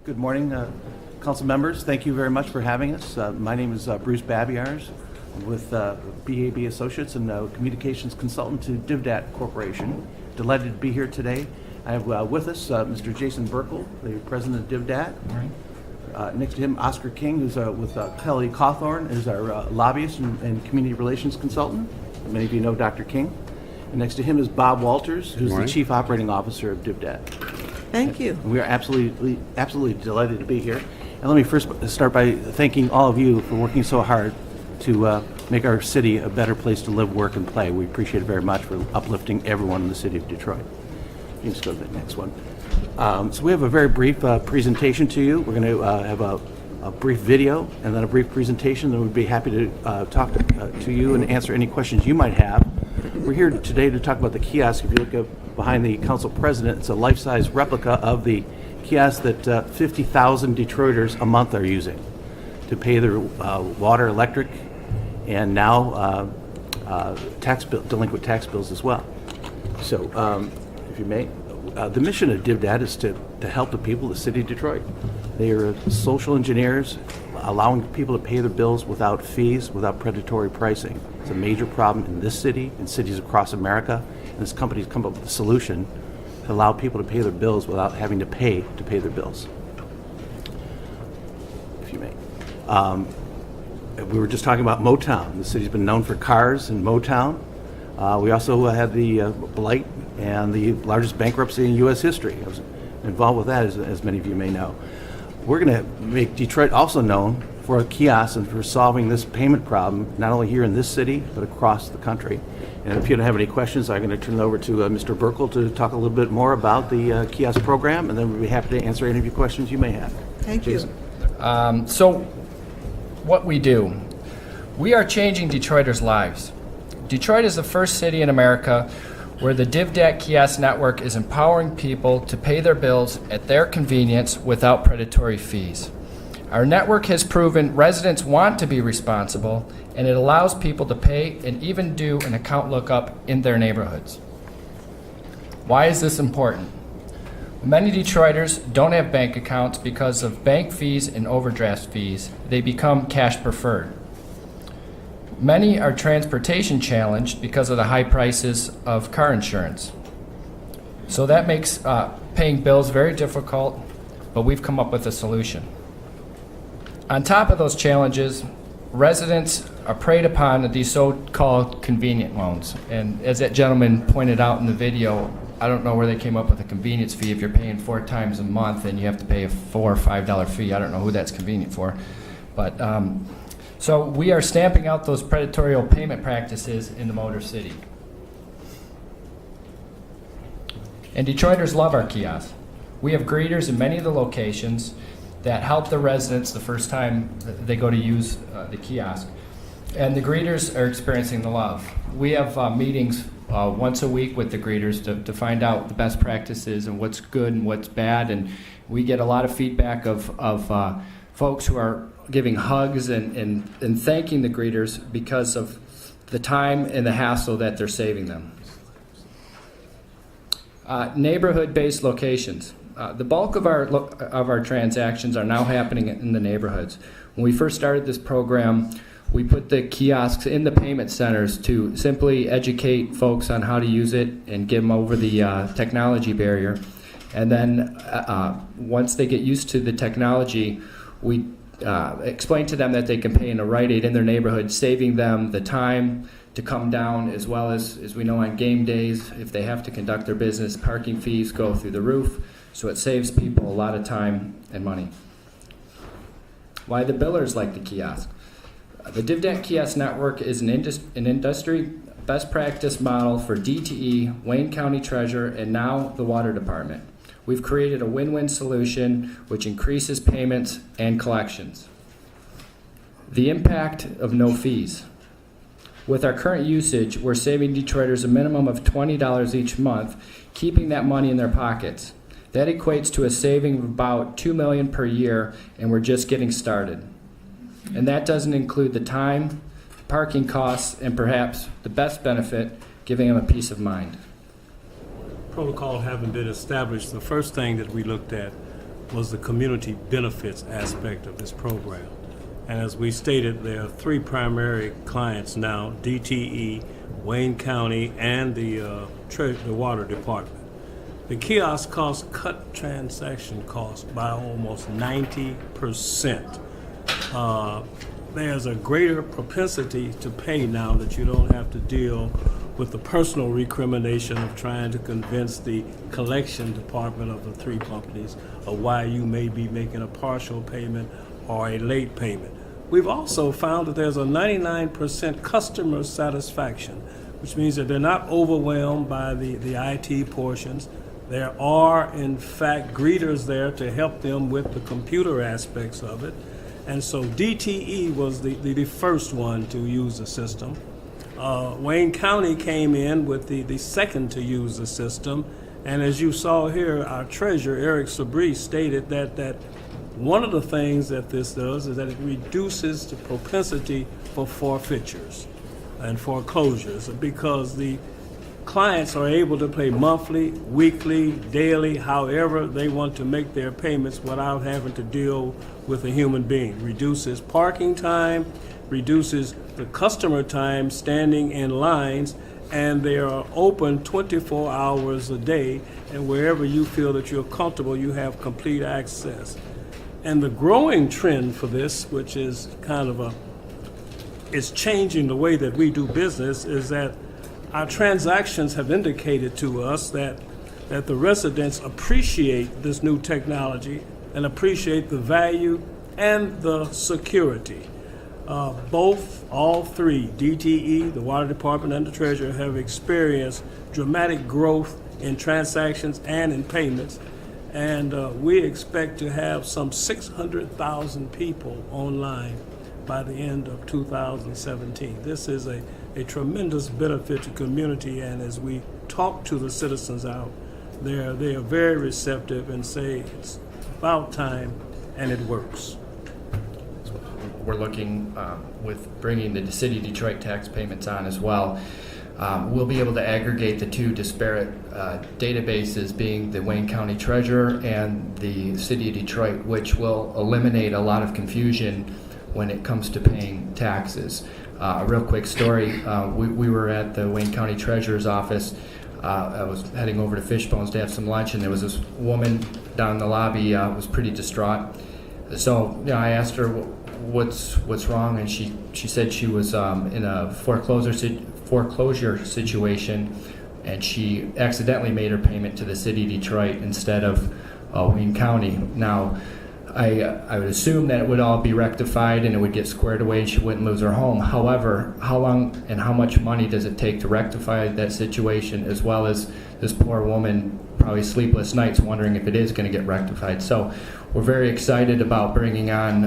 Good morning, council members. Thank you very much for having us. My name is Bruce Babiars with BAB Associates and communications consultant to DivDat Corporation. Delighted to be here today. I have with us Mr. Jason Burkle, the president of DivDat. Next to him, Oscar King, who's with Kelly Cawthorn, is our lobbyist and community relations consultant. Many of you know Dr. King. And next to him is Bob Walters, who's the chief operating officer of DivDat. Thank you. We are absolutely delighted to be here. And let me first start by thanking all of you for working so hard to make our city a better place to live, work, and play. We appreciate it very much for uplifting everyone in the city of Detroit. You can just go to the next one. So we have a very brief presentation to you. We're going to have a brief video and then a brief presentation. Then we'd be happy to talk to you and answer any questions you might have. We're here today to talk about the kiosk. If you look up behind the council president, it's a life-size replica of the kiosk that 50,000 Detroiters a month are using to pay their water, electric, and now delinquent tax bills as well. So, if you may, the mission of DivDat is to help the people of the city of Detroit. They are social engineers, allowing people to pay their bills without fees, without predatory pricing. It's a major problem in this city and cities across America. And this company's come up with a solution to allow people to pay their bills without having to pay their bills. If you may. We were just talking about Motown. The city's been known for cars and Motown. We also had the blight and the largest bankruptcy in U.S. history. I was involved with that, as many of you may know. We're going to make Detroit also known for a kiosk and for solving this payment problem, not only here in this city, but across the country. And if you don't have any questions, I'm going to turn it over to Mr. Burkle to talk a little bit more about the kiosk program, and then we'll be happy to answer any of your questions you may have. Thank you. So what we do, we are changing Detroiters' lives. Detroit is the first city in America where the DivDat kiosk network is empowering people to pay their bills at their convenience without predatory fees. Our network has proven residents want to be responsible, and it allows people to pay and even do an account lookup in their neighborhoods. Why is this important? Many Detroiters don't have bank accounts because of bank fees and overdraft fees. They become cash preferred. Many are transportation challenged because of the high prices of car insurance. So that makes paying bills very difficult, but we've come up with a solution. On top of those challenges, residents are preyed upon at these so-called convenient loans. And as that gentleman pointed out in the video, I don't know where they came up with a convenience fee. If you're paying 4 times a month and you have to pay a $4 or $5 fee, I don't know who that's convenient for. But so we are stamping out those predatory payment practices in the Motor City. And Detroiters love our kiosks. We have greeters in many of the locations that help the residents the first time they go to use the kiosk. And the greeters are experiencing the love. We have meetings once a week with the greeters to find out the best practices and what's good and what's bad. And we get a lot of feedback of folks who are giving hugs and thanking the greeters because of the time and the hassle that they're saving them. Neighborhood-based locations. The bulk of our transactions are now happening in the neighborhoods. When we first started this program, we put the kiosks in the payment centers to simply educate folks on how to use it and get them over the technology barrier. And then once they get used to the technology, we explain to them that they can pay in a Rite Aid in their neighborhood, saving them the time to come down, as well as we know on game days, if they have to conduct their business, parking fees go through the roof. So it saves people a lot of time and money. Why the billers like the kiosk? The DivDat kiosk network is an industry best practice model for DTE, Wayne County Treasurer, and now the Water Department. We've created a win-win solution which increases payments and collections. The impact of no fees. With our current usage, we're saving Detroiters a minimum of $20 each month, keeping that money in their pockets. That equates to a saving of about $2 million per year, and we're just getting started. And that doesn't include the time, parking costs, and perhaps the best benefit, giving them a peace of mind. Protocol having been established, the first thing that we looked at was the community benefits aspect of this program. And as we stated, there are three primary clients now: DTE, Wayne County, and the Water Department. The kiosk costs cut transaction costs by almost 90%. There's a greater propensity to pay now that you don't have to deal with the personal recrimination of trying to convince the collection department of the three companies of why you may be making a partial payment or a late payment. We've also found that there's a 99% customer satisfaction, which means that they're not overwhelmed by the IT portions. There are, in fact, greeters there to help them with the computer aspects of it. And so DTE was the first one to use the system. Wayne County came in with the second to use the system. And as you saw here, our treasurer, Eric Sabri, stated that one of the things that this does is that it reduces the propensity for forfeitures and foreclosures, because the clients are able to pay monthly, weekly, daily, however they want to make their payments without having to deal with a human being. Reduces parking time, reduces the customer time standing in lines, and they are open 24 hours a day, and wherever you feel that you're comfortable, you have complete access. And the growing trend for this, which is kind of it's changing the way that we do business, is that our transactions have indicated to us that the residents appreciate this new technology and appreciate the value and the security. All three, DTE, the Water Department, and the Treasurer, have experienced dramatic growth in transactions and in payments. And we expect to have some 600,000 people online by the end of 2017. This is a tremendous benefit to community, and as we talk to the citizens out there, they are very receptive and say it's about time, and it works. We're looking with bringing the City of Detroit tax payments on as well. We'll be able to aggregate the two disparate databases, being the Wayne County Treasurer and the City of Detroit, which will eliminate a lot of confusion when it comes to paying taxes. A real quick story, we were at the Wayne County Treasurer's office. I was heading over to Fishbones to have some lunch, and there was this woman down in the lobby was pretty distraught. So I asked her what's wrong, and she said she was in a foreclosure situation, and she accidentally made her payment to the City of Detroit instead of Wayne County. Now, I would assume that it would all be rectified and it would get squared away and she wouldn't lose her home. However, how long and how much money does it take to rectify that situation, as well as this poor woman probably sleepless nights wondering if it is going to get rectified? So we're very excited about bringing on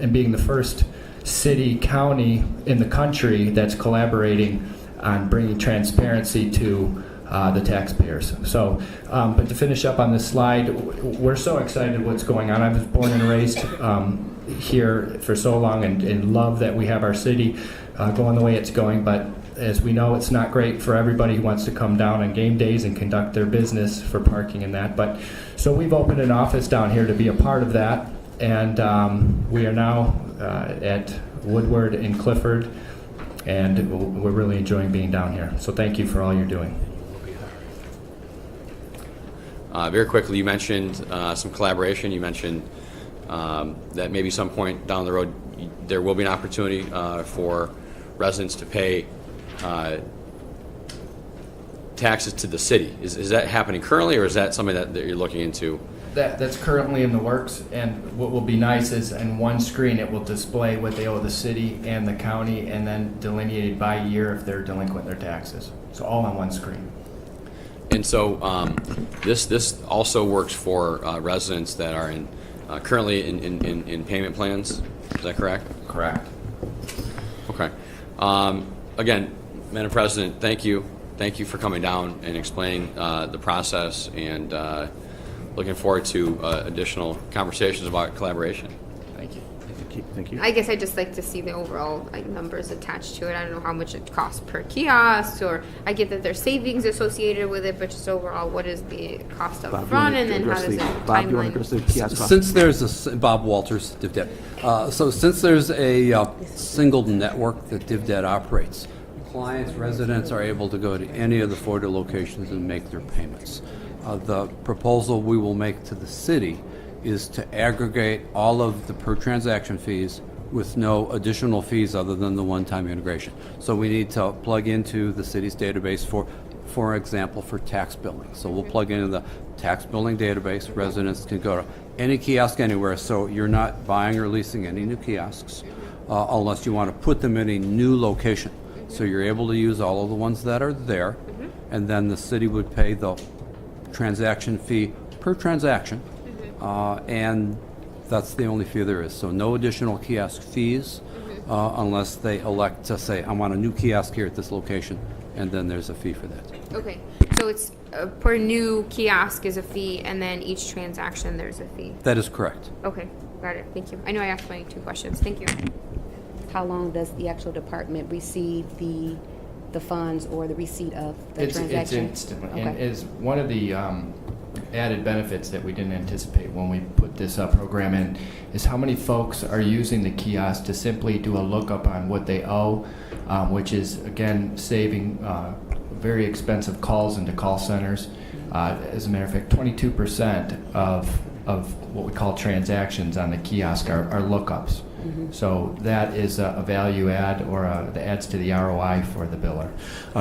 and being the first city, county in the country that's collaborating on bringing transparency to the taxpayers. So, but to finish up on this slide, we're so excited what's going on. I was born and raised here for so long, and love that we have our city going the way it's going. But as we know, it's not great for everybody who wants to come down on game days and conduct their business for parking and that. But so we've opened an office down here to be a part of that, and we are now at Woodward in Clifford, and we're really enjoying being down here. So thank you for all you're doing. Very quickly, you mentioned some collaboration. You mentioned that maybe some point down the road there will be an opportunity for residents to pay taxes to the city. Is that happening currently, or is that something that you're looking into? That's currently in the works, and what will be nice is in one screen it will display what they owe the city and the county, and then delineated by year if they're delinquent their taxes. So all on one screen. And so this also works for residents that are currently in payment plans. Is that correct? Correct. Okay. Again, Madam President, thank you. Thank you for coming down and explaining the process, and looking forward to additional conversations about collaboration. Thank you. Thank you. I guess I just like to see the overall like numbers attached to it. I don't know how much it costs per kiosk, or I get that there's savings associated with it, but just overall, what is the cost up Bob, you front, wanna and then how address does the- it Bob, you want to address timeline? the kiosk cost? Since there's Bob Walters, DivDet. So since there's a single network that DivDet operates, clients, residents are able to go to any of the 40 locations and make their payments. The proposal we will make to the city is to aggregate all of the per transaction fees with no additional fees other than the one-time integration. So we need to plug into the city's database for example, for tax billing. So we'll plug into the tax billing database. Residents can go to any kiosk anywhere, so you're not buying or leasing any new kiosks unless you want to put them in a new location. So you're able to use all of the ones that are there, and then the city would pay the transaction fee per transaction, and that's the only fee there is. So no additional kiosk fees unless they elect to say, I want a new kiosk here at this location, and then there's a fee for that. Okay, so it's per new kiosk is a fee, and then each transaction there's a fee. That is correct. Okay, got it. Thank you. I know I asked my 2 questions. Thank you. How long does the actual department receive the funds or the receipt of the It's transaction? instantly, and Okay. is one of the added benefits that we didn't anticipate when we put this program in is how many folks are using the kiosk to simply do a lookup on what they owe, which is again saving very expensive calls into call centers. As a matter of fact, 22% of what we call transactions on the kiosk are lookups. So that is a value add, or that adds to the ROI for the biller.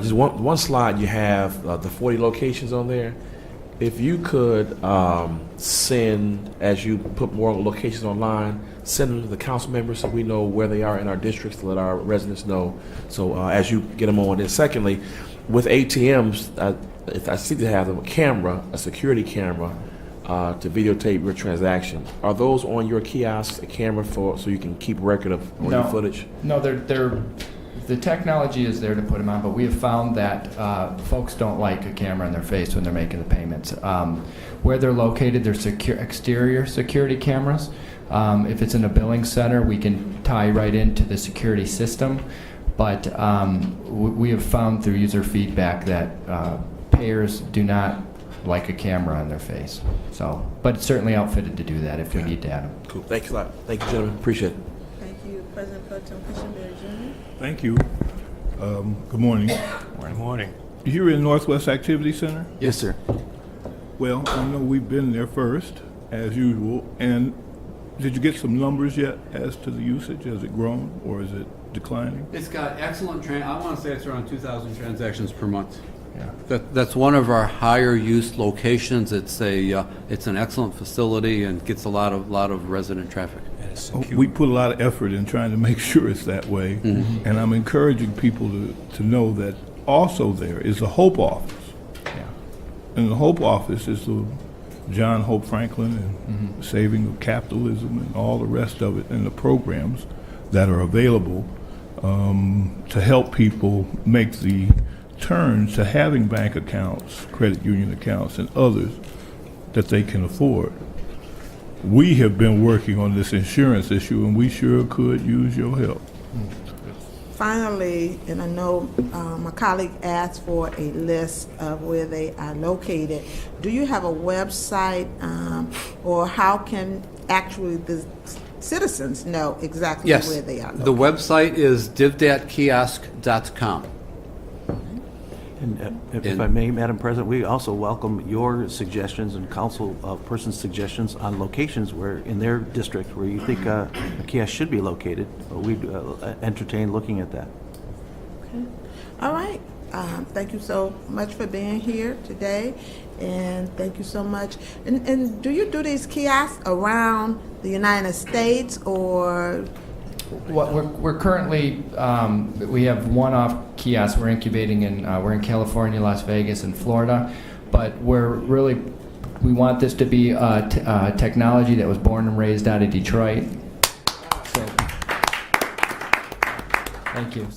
Just one slide you have the 40 locations on there. If you could send, as you put more locations online, send them to the council members so we know where they are in our districts, to let our residents know. So as you get them on. And secondly, with ATMs, if I see to have them a camera, a security camera, to videotape your transactions. Are those on your kiosks, a camera so you can keep record of all your footage? No, the technology is there to put them on, but we have found that folks don't like a camera in their face when they're making the payments. Where they're located, there's exterior security cameras. If it's in a billing center, we can tie right into the security system. But we have found through user feedback that payers do not like a camera on their face. So, but it's certainly outfitted to do that if we need to add them. Cool. Thanks a lot. Thank you, gentlemen. Appreciate it. Thank you, President Pro Tem Christian Jr. Thank you. Good morning. Good morning. You're in Northwest Activity Center? Yes, sir. Well, I know we've been there first, as usual. And did you get some numbers yet as to the usage? Has it grown or is it declining? It's got excellent, I want to say it's around 2,000 transactions per month. Yeah. That's one of our higher use locations. It's an excellent facility and gets a lot of resident traffic. And it's Oh, secure. we put a lot of effort in trying to make sure it's that way. And I'm encouraging people to know that also there is the Hope Office. Yeah. And the Hope Office is the John Hope Franklin and Saving of Capitalism and all the rest of it, and the programs that are available to help people make the turn to having bank accounts, credit union accounts, and others that they can afford. We have been working on this insurance issue, and we sure could use your help. Finally, and I know my colleague asked for a list of where they are located. Do you have a website, or how can actually the citizens know exactly Yes, where they are located? the website is divdatkiosk.com. And if I may, Madam President, we also welcome your suggestions and council person's suggestions on locations where, in their district, where you think a kiosk should be located. We'd entertain looking at that. All right. Thank you so much for being here today, and thank you so much. And do you do these kiosks around the United States, or? What we're currently, we have one-off kiosks we're incubating in, we're in California, Las Vegas, and Florida, but we want this to be technology that was born and raised out of Detroit. So, thank you.